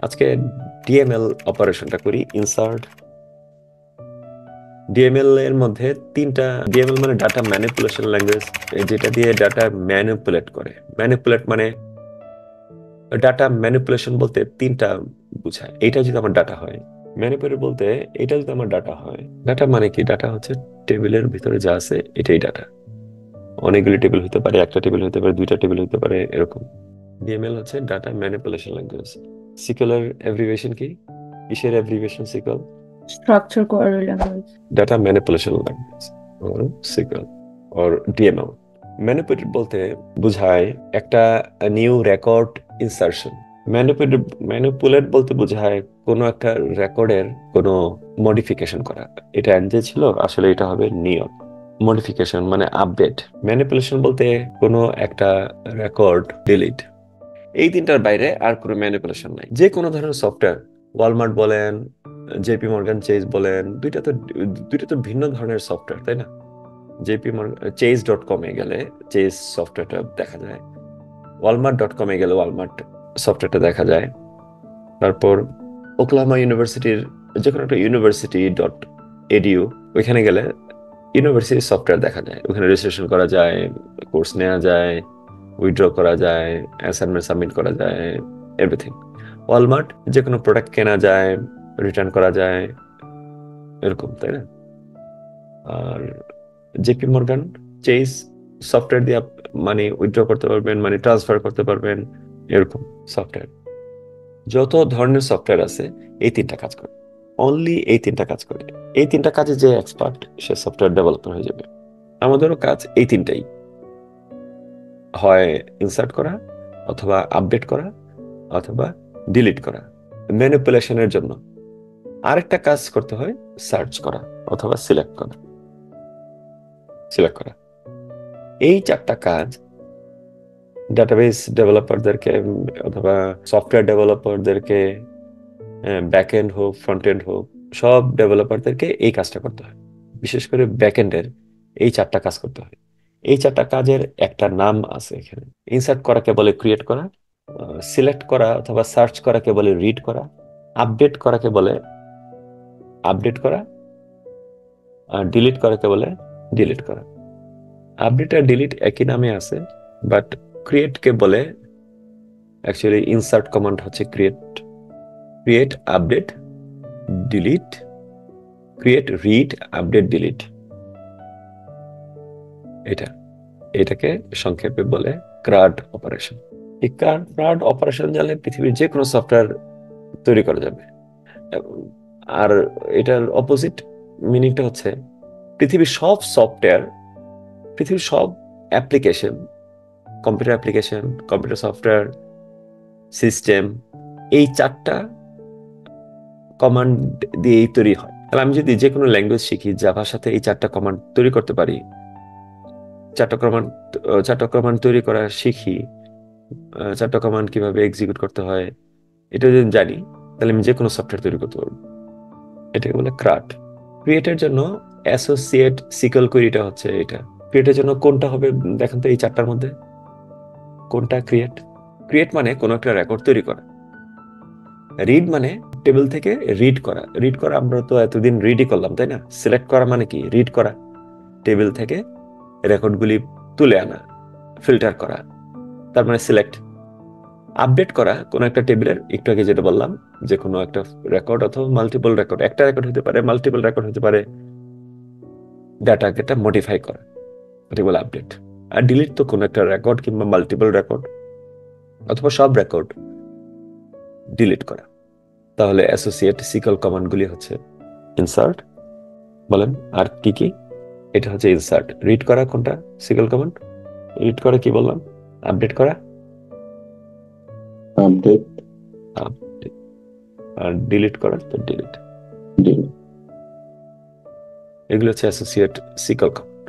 আজকে ডিএমএল অপারেশনটা করি। ইনসার্ট ডিএমএল এর মধ্যে তিনটা। ডিএমএল মানে ডাটা ম্যানিপুলেশন ল্যাঙ্গুয়েজ, যেটা দিয়ে ডাটা ম্যানিপুলেট করে। ম্যানিপুলেট মানে ডাটা ম্যানিপুলেশন বলতে তিনটা বোঝায়। এটা যদি আমার ডাটা হয়, ম্যানিপুলেট বলতে এটা যদি আমার ডাটা হয়। ডাটা মানে কি? ডাটা হচ্ছে টেবিলের ভিতরে যা আছে এটাই ডাটা। অনেকগুলি টেবিল হতে পারে, একটা টেবিল হতে পারে, দুইটা টেবিল হতে পারে, এরকম। ডিএমএল হচ্ছে ডাটা ম্যানিপুলেশন ল্যাঙ্গুয়েজ। সিকিউলার অ্যাব্রিভিয়েশন কি? কিসের abbreviation secure? Structure Query Language. Data manipulation language or secure or DML. Manipulate বলতে বোঝায় একটা new record insertion. Manipulate manipulate বলতে বোঝায় কোনো একটা রেকর্ডের কোনো মডিফিকেশন করা। এটা এনজে ছিল, আসলে এটা হবে নিয়ম। মডিফিকেশন মানে আপডেট। ম্যানিপুলেশন বলতে কোনো একটা রেকর্ড ডিলিট। এই তিনটার বাইরে আর কোনো ম্যানিপুলেশন নাই। যে কোনো ধরনের সফটওয়্যার, ওয়ালমার্ট বলেন, জেপি মর্গান চেজ বলেন, দুইটা তো ভিন্ন ধরনের সফটওয়্যার, তাই না? জেপি মর্গান চেজ.কম-এ গেলে চেজ সফটওয়্যারটা দেখা যায়, ওয়ালমার্ট.কম-এ গেলে ওয়ালমার্ট সফটওয়্যারটা দেখা যায়। তারপর ওকলাহোমা ইউনিভার্সিটির যে কোনো একটা ইউনিভার্সিটি.এডিইউ, ওইখানে গেলে ইউনিভার্সিটি সফটওয়্যার দেখা যায়। ওখানে রেজিস্ট্রেশন করা যায়, কোর্স নেওয়া যায়, উইথড্র করা যায়, অ্যাসাইনমেন্ট সাবমিট করা যায়, এভরিথিং। ওয়ালমার্ট যে কোনো প্রোডাক্ট কেনা যায়, রিটার্ন করা যায়, এরকম, তাই না? আর জেপি মর্গান চেজ সফটওয়্যার দিয়ে মানি উইথড্র করতে পারবেন, মানি ট্রান্সফার করতে পারবেন, এরকম সফটওয়্যার। যত ধরনের সফটওয়্যার আছে এই তিনটা কাজ করে, অনলি এই তিনটা কাজ করে। এই তিনটা কাজে যে এক্সপার্ট সে সফটওয়্যার ডেভেলপার হয়ে যাবে। আমাদেরও কাজ এই তিনটাই, হয় ইনসার্ট করা, অথবা আপডেট করা, অথবা ডিলিট করা। ম্যানিপুলেশনের জন্য আরেকটা কাজ করতে হয়, সার্চ করা অথবা সিলেক্ট করা। এই চারটা কাজ ডাটাবেস ডেভেলপারদেরকে অথবা সফটওয়্যার ডেভেলপারদেরকে, ব্যাক এন্ড হোক ফ্রন্ট এন্ড হোক, সব ডেভেলপারদেরকে এই কাজটা করতে হয়। বিশেষ করে ব্যাক এন্ডের এই চারটা কাজ করতে হয়। এই চারটা কাজের একটা নাম আছে এখানে। ইনসার্ট করাকে বলে ক্রিয়েট করা, সিলেক্ট করা অথবা সার্চ করাকে বলে রিড করা, আপডেট করাকে বলে আপডেট করা, আর ডিলিট করাকে বলে ডিলিট করা। আপডেট আর ডিলিট একই নামে আছে, বাট ক্রিয়েট কে বলে, অ্যাকচুয়ালি ইনসার্ট কমান্ড হচ্ছে create. Create, update, delete, create, read, update, delete. এটা এটাকে সংক্ষেপে বলে ক্রাড অপারেশন। এই ক্রাড অপারেশন জানলে পৃথিবীর যে কোনো সফটওয়্যার তৈরি করা যাবে। আর এটার অপোজিট মিনিংটা হচ্ছে পৃথিবীর সব সফটওয়্যার, পৃথিবীর সব application, computer application, computer software, system, এই চারটা কমান্ড দিয়েই তৈরি হয়। তাহলে আমি যদি যে কোনো ল্যাঙ্গুয়েজ শিখি, জাভার সাথে এই চারটা কমান্ড তৈরি করতে পারি, চারটা কমান্ড চারটা কমান্ড তৈরি করা শিখি, চারটা কমান্ড কিভাবে এক্সিকিউট করতে হয় এটা যদি জানি, তাহলে আমি যে কোনো সফটওয়্যার তৈরি করতে পারবো। এটাকে বলে ক্রাড। ক্রিয়েটের জন্য অ্যাসোসিয়েট সিকল কোয়েরিটা হচ্ছে এটা। ক্রিয়েটের জন্য কোনটা হবে দেখেন তো, এই চারটার মধ্যে কোনটা ক্রিয়েট? ক্রিয়েট মানে কোনো একটা রেকর্ড তৈরি করা। রিড মানে টেবিল থেকে রিড করা। রিড করা আমরা তো এতদিন রিডই করলাম, তাই না? সিলেক্ট করা মানে কি? রিড করা, টেবিল থেকে রেকর্ডগুলি তুলে আনা, ফিল্টার করা, তার মানে সিলেক্ট। আপডেট করা কোনো একটা টেবিলের, একটু আগে যেটা বললাম, যে কোনো একটা রেকর্ড অথবা মাল্টিপল রেকর্ড, একটা রেকর্ড হতে পারে, মাল্টিপল রেকর্ড হতে পারে, ডাটাকে মডিফাই করা, এটা বলে আপডেট। আর ডিলিট তো কোনো একটা রেকর্ড কিংবা মাল্টিপল রেকর্ড অথবা সব রেকর্ড ডিলিট করা। তাহলে অ্যাসোসিয়েট সিকল কমান্ড গুলি হচ্ছে ইনসার্ট, বলেন আর কি কি? এটা হচ্ছে ইনসার্ট। রিড করা কোনটা? সিকল কমান্ড। রিড করা কি বললাম? আপডেট করা, Update. update, আর ডিলিট করা তো ডিলিট। Delete. এগুলো হচ্ছে অ্যাসোসিয়েট সিকল কমান্ড।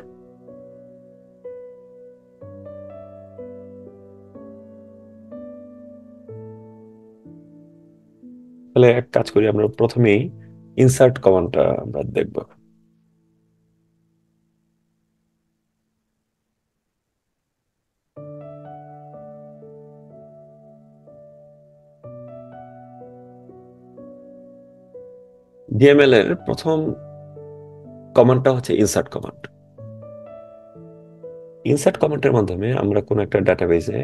তাহলে এক কাজ করি, আমরা প্রথমেই ইনসার্ট কমান্ডটা আমরা দেখব। ডিএমএল এর প্রথম কমান্ডটা হচ্ছে ইনসার্ট কমান্ড। ইনসার্ট কমান্ডের মাধ্যমে আমরা কোন একটা ডাটাবেজে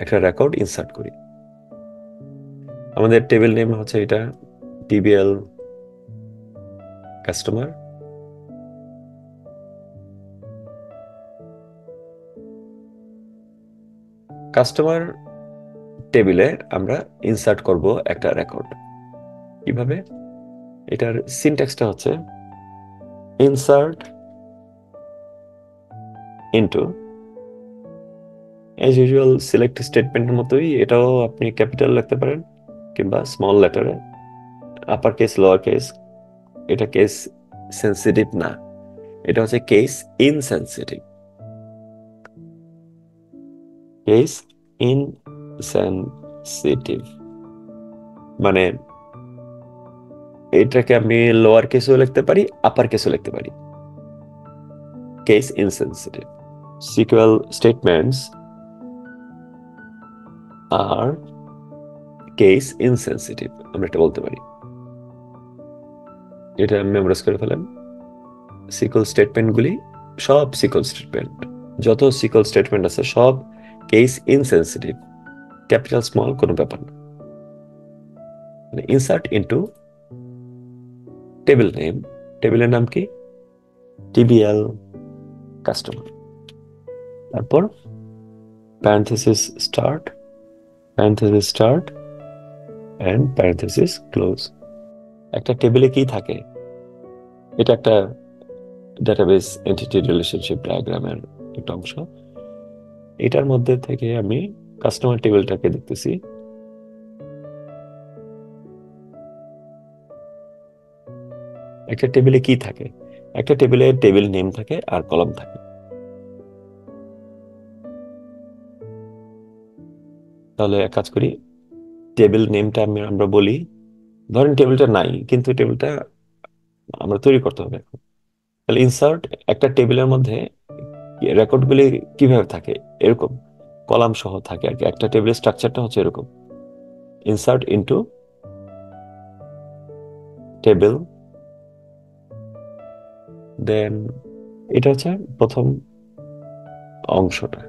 একটা রেকর্ড ইনসার্ট করি। আমাদের টেবিল নেম হচ্ছে এটা টিবিএল কাস্টমার। কাস্টমার টেবিলে আমরা ইনসার্ট করব একটা রেকর্ড। কিভাবে? এটার সিনট্যাক্সটা হচ্ছে insert into, as usual select স্টেটমেন্টের মতোই এটাও আপনি ক্যাপিটাল লিখতে পারেন কিংবা স্মল লেটারে, আপার কেস লোয়ার কেস। এটা কেস সেন্সিটিভ না, এটা হচ্ছে কেস ইনসেন্সিটিভ। কেস ইনসেন্সিটিভ মানে এটাকে আমি লোয়ার কেসও লিখতে পারি, আপার কেসও লিখতে পারি। Case insensitive. Sequel statements are case insensitive আমরা এটা বলতে পারি। এটা মেমোরাইজ করে ফেলেন। সিকুয়েল স্টেটমেন্টগুলি সব সিকুয়েল স্টেটমেন্ট, যত সিকুয়েল স্টেটমেন্ট আছে সব কেস ইনসেন্সিটিভ, ক্যাপিটাল স্মল কোনো ব্যাপার না। ইনসার্ট ইনটু টেবিল নেম, টেবিলের নাম কি? TBL customer. তারপর parenthesis start, parenthesis start and parenthesis close. একটা টেবিলে কি থাকে? এটা একটা ডাটাবেস এন্টিটি রিলেশনশিপ ডায়াগ্রামের একটা অংশ। এটার মধ্যে থেকে আমি কাস্টমার টেবিলটাকে দেখতেছি। একটা টেবিলে কি থাকে? একটা টেবিলে টেবিল নেম থাকে আর কলাম থাকে। তাহলে এক কাজ করি, টেবিল নেমটা আমরা বলি, ধরেন টেবিলটা নাই কিন্তু টেবিলটা আমরা তৈরি করতে হবে এখন। তাহলে ইনসার্ট, একটা টেবিলের মধ্যে রেকর্ডগুলি কিভাবে থাকে? এরকম কলাম সহ থাকে আর কি। একটা টেবিলের স্ট্রাকচারটা হচ্ছে এরকম, ইনসার্ট ইনটু টেবিল, দেন এটা হচ্ছে প্রথম অংশটা।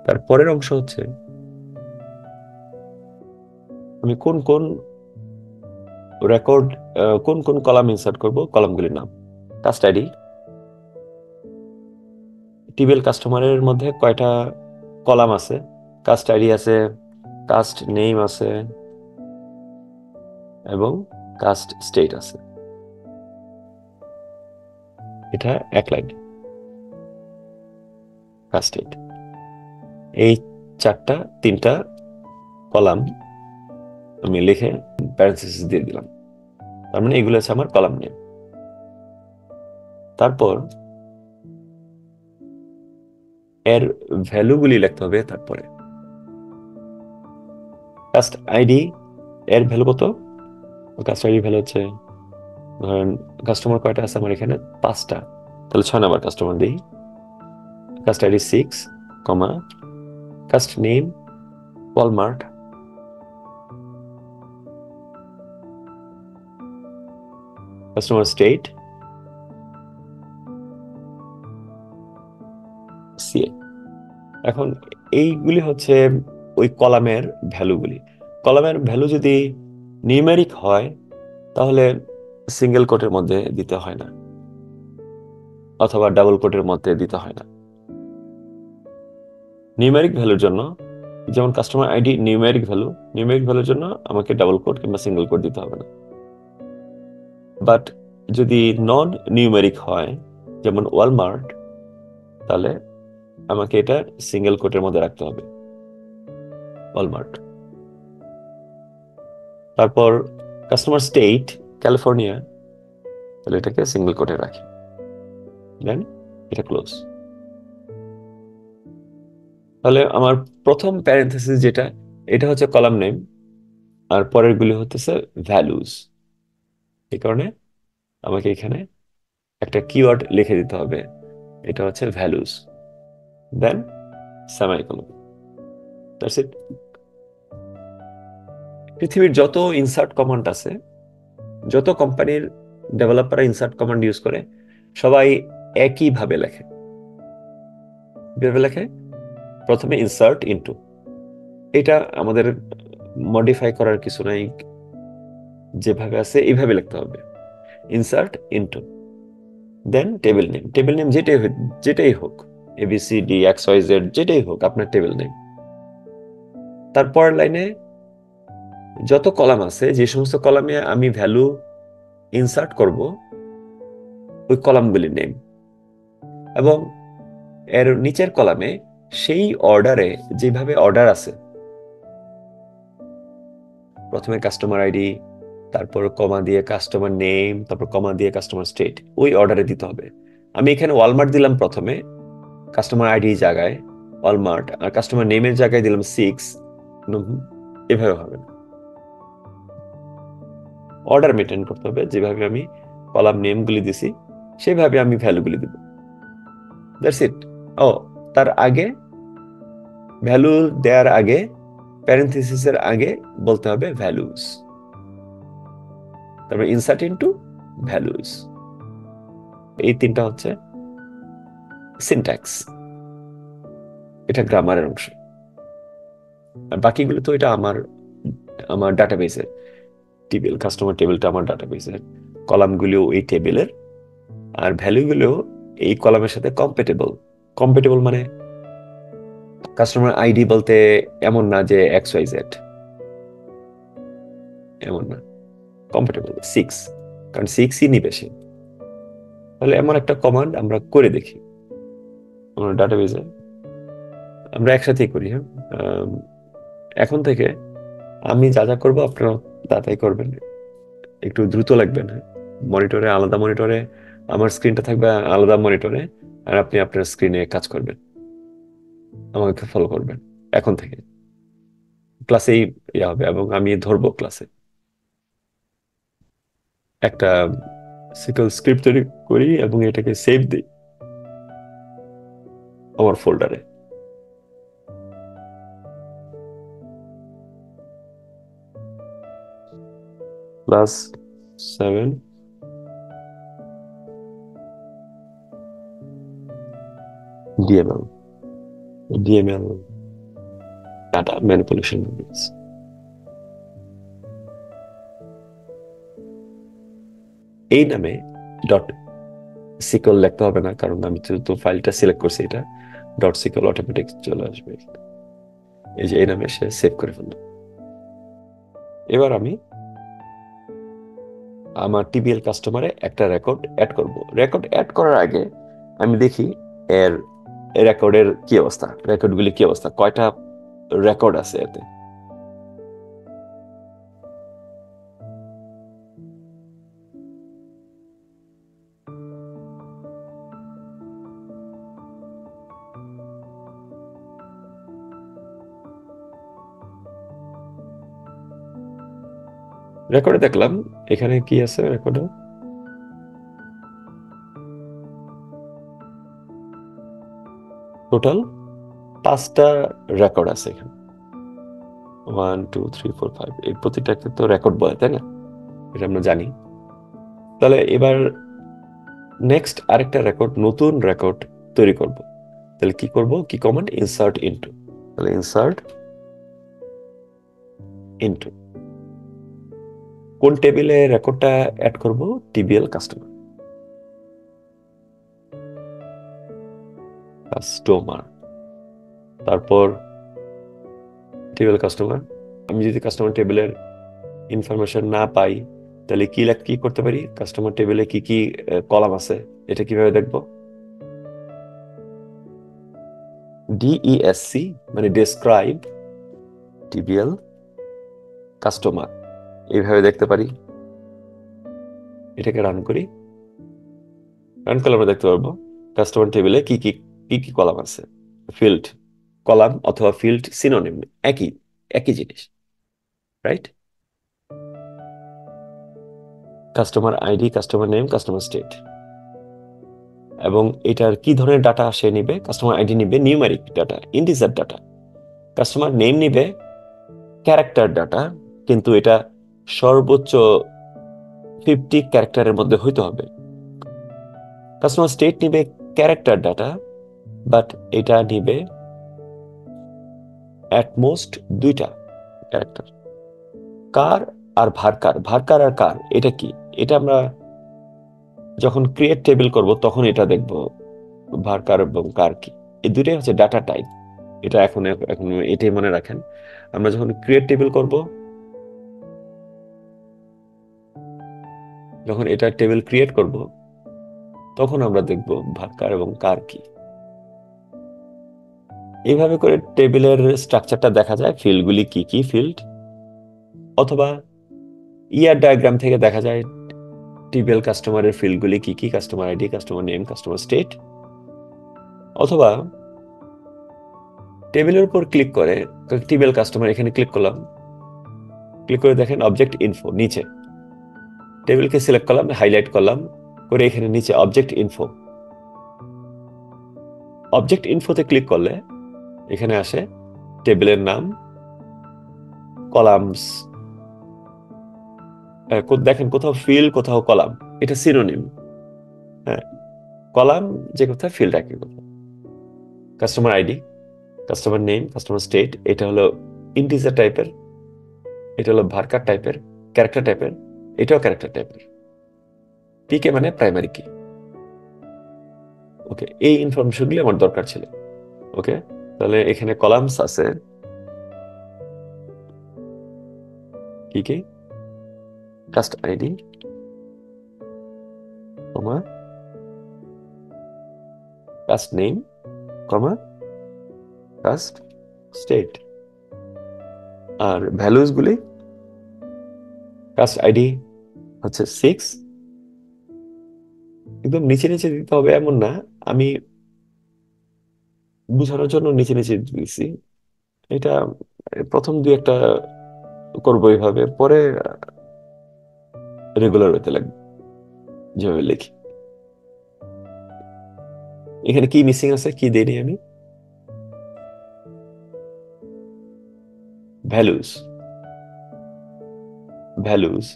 তারপরের অংশ হচ্ছে আমি কোন কোন রেকর্ড, কোন কোন কলাম ইনসার্ট করব, কলামগুলির নাম। কাস্ট আইডি, টিবিএল কাস্টমারের মধ্যে কয়টা কলাম আছে? কাস্ট আইডি আছে, কাস্ট নেম আছে এবং কাস্ট স্টেট আছে। এটা এক লাইন কাস্ট স্টেট। এই তিনটা কলাম আমি লিখে প্যারেনথেসিস দিয়ে দিলাম। তার মানে এগুলো হচ্ছে আমার কলাম নেম। তারপর এর ভ্যালুগুলি লিখতে হবে। তারপরে কাস্ট আইডি এর ভ্যালু কত? কাস্ট আইডি ভ্যালু হচ্ছে, ধরেন কাস্টমার কয়টা আছে আমার এখানে? 5টা, তাহলে 6 নাম্বার কাস্টমার দিই। Cust ID 6, comma cust name Walmart, customer state CA. এখন এইগুলি হচ্ছে ওই কলামের ভ্যালুগুলি। কলামের ভ্যালু যদি নিউমেরিক হয় তাহলে সিঙ্গেল কোটের মধ্যে দিতে হয় না, অথবা ডাবল কোটের মধ্যে দিতে হয় না। নিউমেরিক ভ্যালুর জন্য, যেমন customer ID numeric value, numeric ভ্যালুর জন্য আমাকে ডাবল কোট কিংবা সিঙ্গেল কোট দিতে হবে না। বাট যদি নন নিউমেরিক হয়, যেমন ওয়ালমার্ট, তাহলে আমাকে এটা সিঙ্গেল কোটের মধ্যে রাখতে হবে, ওয়ালমার্ট। তারপর কাস্টমার স্টেট ক্যালিফোর্নিয়া, তাহলে এটাকে সিঙ্গেল কোটে রাখি, দেন এটা ক্লোজ। তাহলে আমার প্রথম প্যারেনথেসিস যেটা, এটা হচ্ছে কলাম নেম, আর পরের গুলি হতেছে ভ্যালুজ। এই কারণে আমাকে এখানে একটা কিওয়ার্ড লিখে দিতে হবে, এটা হচ্ছে values, then semicolon. That's it. পৃথিবীর যত ইনসার্ট কমান্ড আছে যত কোম্পানির ডেভেলপাররা ইনসার্ট কমান্ড ইউজ করে সবাই একইভাবে লেখে। কিভাবে লেখে? প্রথমে ইনসার্ট ইনটু, এটা আমাদের মডিফাই করার কিছু নাই, যেভাবে আছে এইভাবে লিখতে হবে। ইনসার্ট ইনটু, দেন টেবিল নেম যেটাই হোক, ABCD XYZ যেটাই হোক আপনার টেবিল নেম। তারপর লাইনে যত কলাম আছে, যে সমস্ত কলামে আমি ভ্যালু ইনসার্ট করব ওই কলামগুলির নেম, এবং এর নিচের কলামে সেই অর্ডারে যেভাবে অর্ডার আছে, প্রথমে কাস্টমার আইডি, তারপর কমা দিয়ে কাস্টমার নেম, তারপর কমা দিয়ে কাস্টমার স্টেট, ওই অর্ডারে দিতে হবে। আমি এখানে ওয়ালমার্ট দিলাম প্রথমে কাস্টমার আইডি জায়গায় ওয়ালমার্ট, আর কাস্টমার নেমের জায়গায় দিলাম 6, এভাবে হবে না। অর্ডার মেনটেন করতে হবে, যেভাবে আমি কলাম নেমগুলি দিছি সেভাবে আমি ভ্যালুগুলি দিব। That's it. ও, তার আগে ভ্যালু দেওয়ার আগে প্যারেনথেসিসের আগে বলতে হবে ভ্যালুস, তারপর ইনসার্ট ইনটু ভ্যালুস। এই তিনটা হচ্ছে সিনট্যাক্স, এটা গ্রামারের অংশ। আর বাকিগুলো তো এটা আমার আমার ডাটাবেসের টেবিল, কাস্টমার টেবিলটা আমার ডাটাবেসের, কলামগুলিও এই টেবিলের, আর ভ্যালুগুলো এই কলামের সাথে কম্পেটেবল। কম্পেটেবল মানে কাস্টমার আইডি বলতে এমন না যে XYZ, এমন না, কম্পেটেবল 6, কারণ 6ই নিবে সে। তাহলে এমন একটা কমান্ড আমরা করে দেখি আমার ডাটাবেসে, আমরা একসাথেই করি। হ্যাঁ, এখন থেকে আমি যা যা করবো আপনারা তা তাই করবেন, একটু দ্রুত লাগবেন। হ্যাঁ, মনিটরে আলাদা মনিটরে আমার স্ক্রিনটা থাকবে, আলাদা মনিটরে, আর আপনি আপনার স্ক্রিনে কাজ করবেন, আমাকে ফলো করবেন। এখন থেকে ক্লাসেই ইয়ে হবে, এবং আমি ধরবো ক্লাসে একটা সিকল স্ক্রিপ্ট তৈরি করি এবং এটাকে সেভ দিই আমার ফোল্ডারে। Class 7 DML data manipulation language. এই নামে ডট সিকল লিখতে হবে না, কারণ আমি তো ফাইলটা সিলেক্ট করছি, এটা ডট সিকল অটোমেটিক চলে আসবে। এই যে এই নামে সে সেভ করে ফেললো। এবার আমি আমার টিবিএল কাস্টমারে একটা রেকর্ড অ্যাড করব। রেকর্ড অ্যাড করার আগে আমি দেখি এর রেকর্ডের কি অবস্থা, রেকর্ডগুলি কি অবস্থা, কয়টা রেকর্ড আছে এতে। রেকর্ডে দেখলাম এখানে কি আছে, রেকর্ডে টোটাল 5টা রেকর্ড আছে এখানে, 1 2 3 4 5, এই প্রতিটাকে তো রেকর্ড বলে, তাই না? এটা আমরা জানি। তাহলে এবার নেক্সট আরেকটা রেকর্ড, নতুন রেকর্ড তৈরি করব। তাহলে কি করব, কি কমান্ড? Insert into. তাহলে ইনসার্ট ইনটু কোন টেবিলে রেকর্ডটা অ্যাড করব? TBL customer. তারপর টেবিল কাস্টমার, আমি যদি কাস্টমার টেবিলের ইনফরমেশন না পাই তাহলে কি করতে পারি? কাস্টমার টেবিলে কি কি কলাম আছে এটা কিভাবে দেখব? DESC মানে ডেসক্রাইব টিবিএল কাস্টমার, এইভাবে দেখতে পারি। এটাকে রান করি, রান করলে আমরা দেখতে পারবো কাস্টমার টেবিলে কি কি কি কি কলাম আছে। ফিল্ড, কলাম অথবা ফিল্ড সিনোনিম, একই একই জিনিস, right? Customer ID, customer name, customer state, এবং এটার কি ধরনের ডাটা সে নিবে? কাস্টমার আইডি নিবে numeric data, integer data. Customer name নিবে ক্যারেক্টার ডাটা, কিন্তু এটা সর্বোচ্চ 50 ক্যারেক্টারের মধ্যে হইতে হবে। কাস্টমার স্টেট নিবে ক্যারেক্টার ডাটা, বাট এটা নিবে অ্যাটমোস্ট 2টা ক্যারেক্টার। কার আর ভার্কার, ভার্কার আর কার এটা কি, এটা আমরা যখন ক্রিয়েট টেবিল করব তখন এটা দেখব ভার্কার এবং কার কি। এই দুটাই হচ্ছে ডাটা টাইপ। এটা এখন এখন এটাই মনে রাখেন, আমরা যখন ক্রিয়েট টেবিল করব, যখন এটা টেবিল ক্রিয়েট করব তখন আমরা দেখব ভার্কার এবং কার কি। এইভাবে করে টেবিলের স্ট্রাকচারটা দেখা যায়, ফিল্ডগুলি কি কি ফিল্ড, অথবা ইয়ার ডায়াগ্রাম থেকে দেখা যায় টিবিএল কাস্টমারের ফিল্ডগুলি কি কি, customer ID, customer name, customer state. অথবা টেবিলের উপর ক্লিক করে টিবিএল কাস্টমার এখানে ক্লিক করলাম, ক্লিক করে দেখেন অবজেক্ট ইনফো নিচে, টেবিলকে সিলেক্ট করলাম, হাইলাইট করলাম করে এখানে নিচে অবজেক্ট ইনফো, অবজেক্ট ইনফোতে ক্লিক করলে এখানে আসে টেবিলের নাম, কলামস, দেখেন কোথাও ফিল্ড কোথাও কলাম, এটা সিনোনিম। হ্যাঁ, কলাম যে কোথায়, ফিল্ড একই কথা। Customer ID, customer name, customer state, এটা হলো ইন্টিজার টাইপের, এটা হলো ভার্কার টাইপের, ক্যারেক্টার টাইপের, এটাও ক্যারেক্টার টাইপের। পিকে মানে প্রাইমারি কি। ওকে, এই ইনফরমেশনগুলি আমার দরকার ছিল। ওকে, তাহলে এখানে কলামস আছে কি কি, কাস্ট আইডি, কমা কাস্ট নেম, কমা কাস্ট স্টেট। আর ভ্যালুস গুলি, কাস্ট আইডি হচ্ছে 6, একদম নিচে নিচে দিতে হবে এমন না, আমি বুঝানোর জন্য নিচে নিচে দিয়েছি। এটা প্রথম দুই একটা করবো এইভাবে, পরে রেগুলার হতে লাগবে যেভাবে লিখি। এখানে কি মিসিং আছে, কি দেইনি আমি, ভ্যালুস, ভ্যালুস,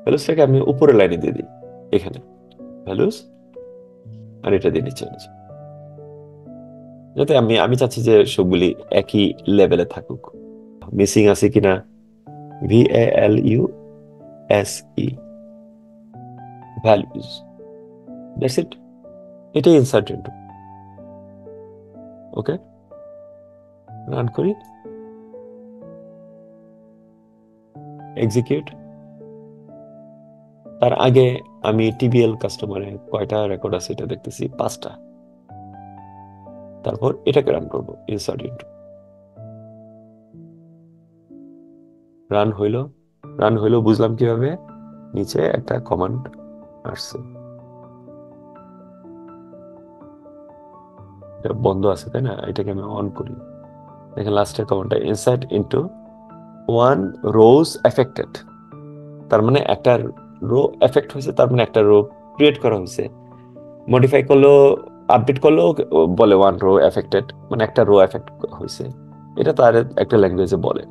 ভ্যালুসটাকে আমি উপরের লাইনে দিয়ে দিই এখানে ভ্যালুস, আর এটা দিয়ে নিচে নিচে, যাতে আমি আমি চাচ্ছি যে সবগুলি একই লেভেলে থাকুক। মিসিং আছে কিনা, VALUSE, ভ্যালুস, দ্যাটস ইট, এটাই ইনসার্ট ইনটু। ওকে, রান করি, এক্সিকিউট। তার আগে আমি টিবিএল কাস্টমারে কয়টা রেকর্ড আছে এটা দেখতেছি, 5টা। তারপর এটাকে রান করবো, ইনসার্ট ইনটু। রান হইলো, রান হইলো বুঝলাম কিভাবে, নিচে একটা কমান্ড আসছে, এটা বন্ধ আছে তাই না, এটাকে আমি অন করি। দেখেন লাস্টের কমান্ডটা, ইনসার্ট ইনটু 1 রোজ এফেক্টেড, তার মানে একটা রো এফেক্ট হয়েছে, তার মানে একটা রো ক্রিয়েট করা হয়েছে। মডিফাই করলেও, আপডেট করলেও বলে 1 রো এফেক্টেড, মানে একটা রো এফেক্ট হয়েছে। এটা তার একটা ল্যাঙ্গুয়েজে বলে।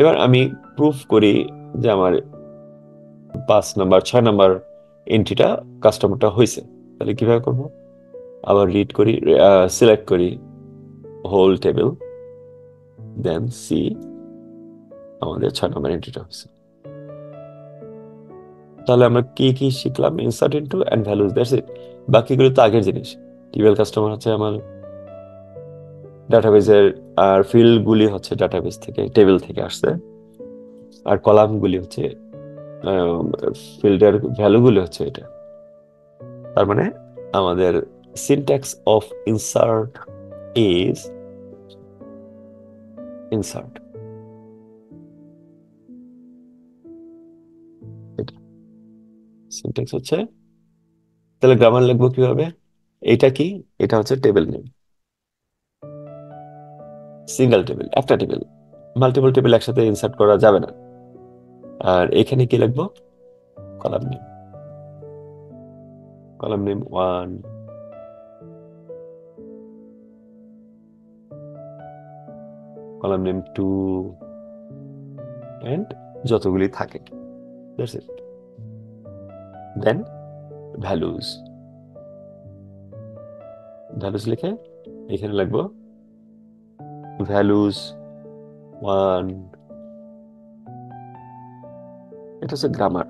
এবার আমি প্রুফ করি যে আমার 5 নাম্বার 6 নাম্বার এন্ট্রিটা কাস্টমারটা হয়েছে। তাহলে কিভাবে করব, আবার রিড করি, সিলেক্ট করি হোল টেবিল, দেন সি আমাদের 6 নাম্বার এন্ট্রিটা হয়েছে। তাহলে আমরা কি কি শিখলাম, insert into and values, that's it. বাকিগুলো তো আগের জিনিস। টিবিএল কাস্টমার হচ্ছে আমার ডাটাবেজের, আর ফিল্ড গুলি হচ্ছে ডাটাবেজ থেকে, টেবিল থেকে আসছে, আর কলাম গুলি হচ্ছে ফিল্ডের ভ্যালু গুলি হচ্ছে এটা। তার মানে আমাদের syntax of insert is insert. Syntax হচ্ছে, তাহলে গ্রামার লিখবো কিভাবে, এটা কি, এটা হচ্ছে টেবিল নেম, সিঙ্গেল টেবিল, একটা টেবিল, মাল্টিপল টেবিল একসাথে ইনসার্ট করা যাবে না। আর এখানে কি লিখবো, column name, column name 1, column name 2, and যতগুলি থাকে, দ্যাটস ইট। দেন ভ্যালুজ লিখে এখানে লিখবো ভ্যালুজ 1, এটা হচ্ছে গ্রামার।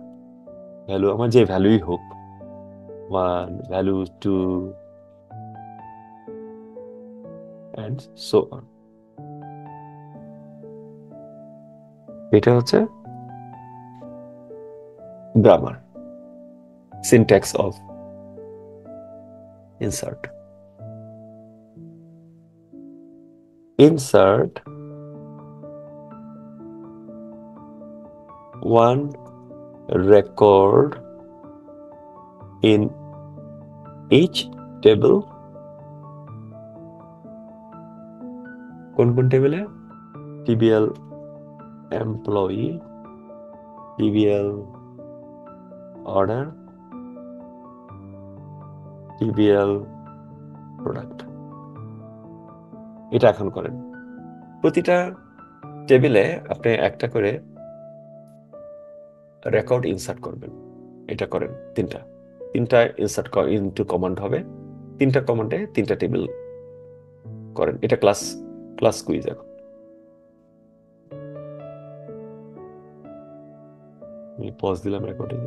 ভ্যালু আমার যে ভ্যালুই হোক, 1, ভ্যালু 2 and so on। এটা হচ্ছে grammar, syntax of insert। Insert one record in each table। কোন কোন টেবিলে? TBL employee, TBL order, TBL product। এটা এখন করেন। প্রতিটা টেবিলে আপনি একটা করে রেকর্ড ইনসার্ট করবেন। এটা করেন তিনটা ইনসার্ট ইনটু কমান্ড হবে। তিনটা কমান্ডে তিনটা টেবিল করেন। এটা ক্লাস কুইজ। এখন পজ দিলাম রেকর্ডিং।